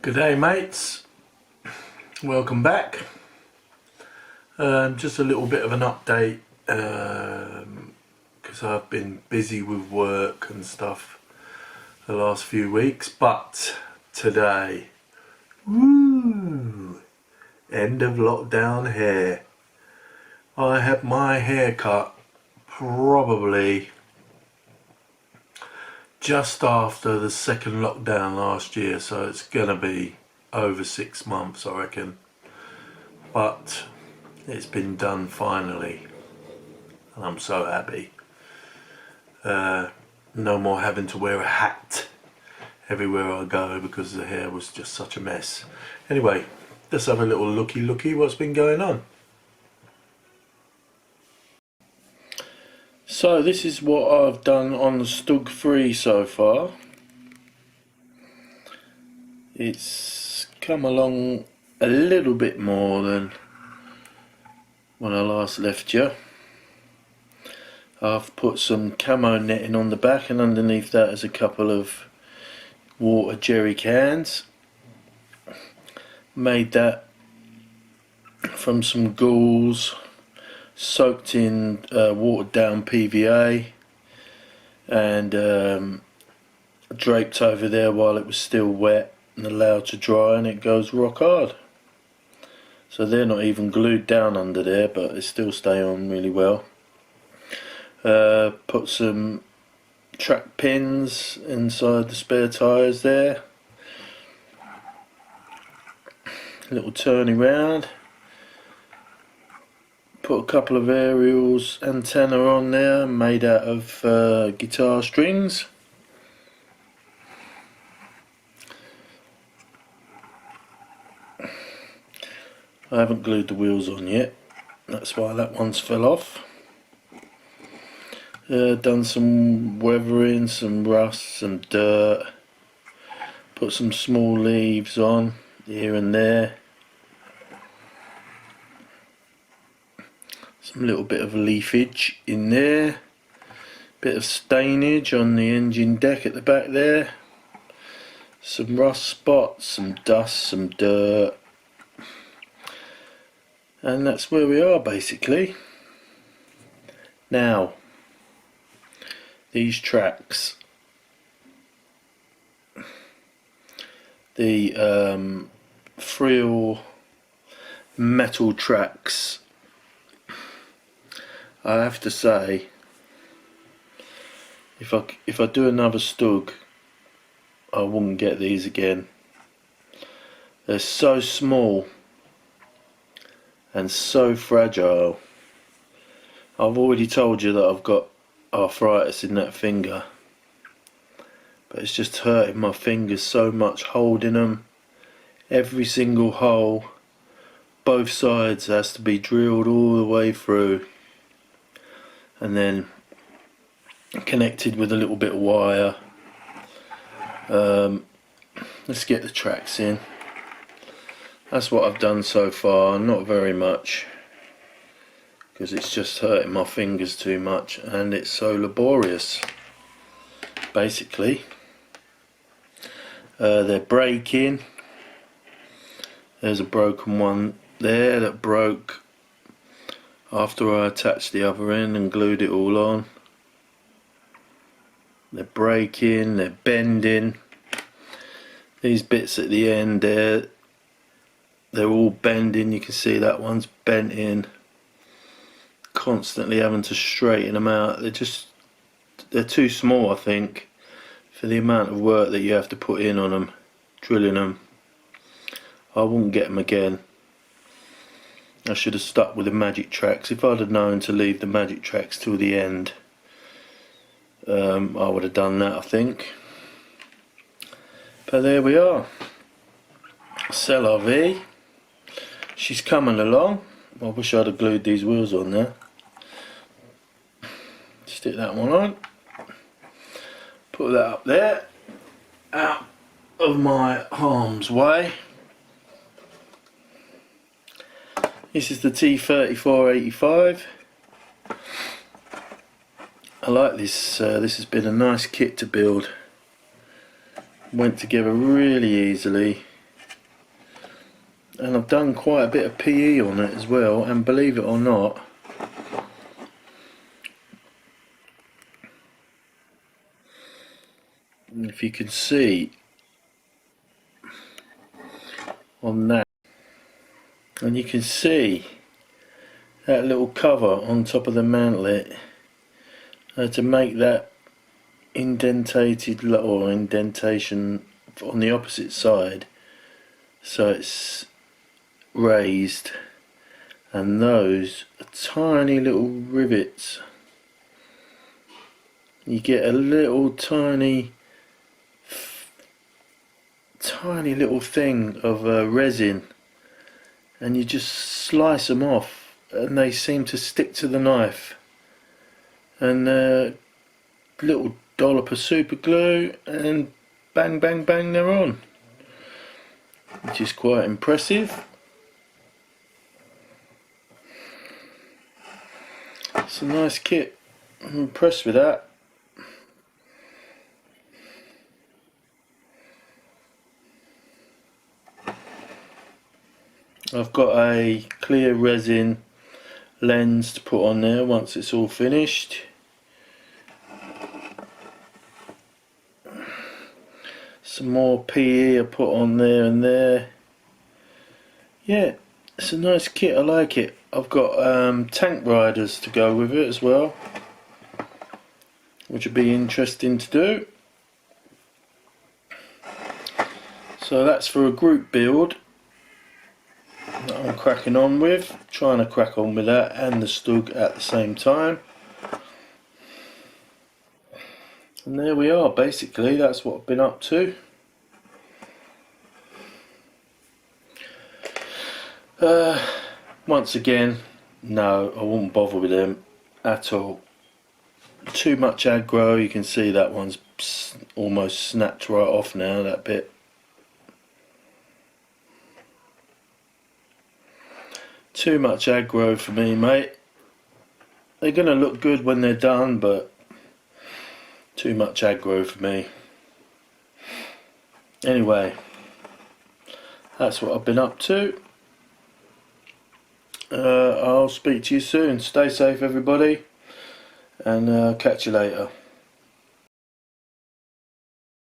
Good day, mates. Welcome back. Just a little bit of an update because I've been busy with work and stuff the last few weeks, but today, woo, end of lockdown hair. I had my hair cut probably just after the second lockdown last year, so it's gonna be over 6 months, I reckon, but it's been done finally and I'm so happy. No more having to wear a hat everywhere I go because the hair was just such a mess. Anyway, let's have a little looky what's been going on. So this is what I've done on the StuG.III so far. It's come along a little bit more than when I last left you. I've put some camo netting on the back, and underneath that is a couple of water jerry cans. Made that from some gauze soaked in watered down PVA and draped over there while it was still wet and allowed to dry, and it goes rock hard. So they're not even glued down under there, but they still stay on really well. Put some track pins inside the spare tyres there, a little turning round. Put a couple of aerials antenna on there made out of guitar strings. I haven't glued the wheels on yet, that's why that one's fell off. Done some weathering, some rust, some dirt. Put some small leaves on here and there. Some little bit of leafage in there, bit of stainage on the engine deck at the back there, some rust spots, some dust, some dirt, and that's where we are basically. Now, these tracks, the frill metal tracks, I have to say, if I do another StuG, I wouldn't get these again. They're so small and so fragile. I've already told you that I've got arthritis in that finger, but it's just hurting my fingers so much holding them. Every single hole, both sides, has to be drilled all the way through and then connected with a little bit of wire. Let's get the tracks in. That's what I've done so far, not very much, because it's just hurting my fingers too much and it's so laborious basically. They're breaking. There's a broken one there that broke after I attached the other end and glued it all on. They're breaking, they're bending. These bits at the end there, they're all bending. You can see that one's bent in. Constantly having to straighten them out. They're too small, I think, for the amount of work that you have to put in on them, drilling them. I wouldn't get them again. I should have stuck with the magic tracks. If I'd have known to leave the magic tracks till the end, I would have done that, I think. But there we are. StuG.III. She's coming along. I wish I'd have glued these wheels on there. Stick that one on. Put that up there, out of my harm's way. This is the T34 85. I like this. This has been a nice kit to build. Went together really easily. and I've done quite a bit of PE on it as well, and believe it or not, if you can see on that, and you can see that little cover on top of the mantlet, to make that indentated or indentation on the opposite side so it's raised, and those are tiny little rivets. You get a little tiny little thing of resin, and you just slice them off and they seem to stick to the knife, and little dollop of super glue and bang bang bang, they're on, which is quite impressive. It's a nice kit, I'm impressed with that. I've got a clear resin lens to put on there once it's all finished. Some more PE I put on there and there. Yeah, it's a nice kit, I like it. I've got tank riders to go with it as well, which would be interesting to do. So that's for a group build that I'm cracking on with, trying to crack on with that and the StuG at the same time. And there we are, basically that's what I've been up to. Once again, no, I wouldn't bother with them at all. Too much aggro, you can see that one's almost snapped right off now, that bit. Too much aggro for me, mate. They're going to look good when they're done, but too much aggro for me. Anyway, that's what I've been up to. I'll speak to you soon. Stay safe, everybody, and catch you later.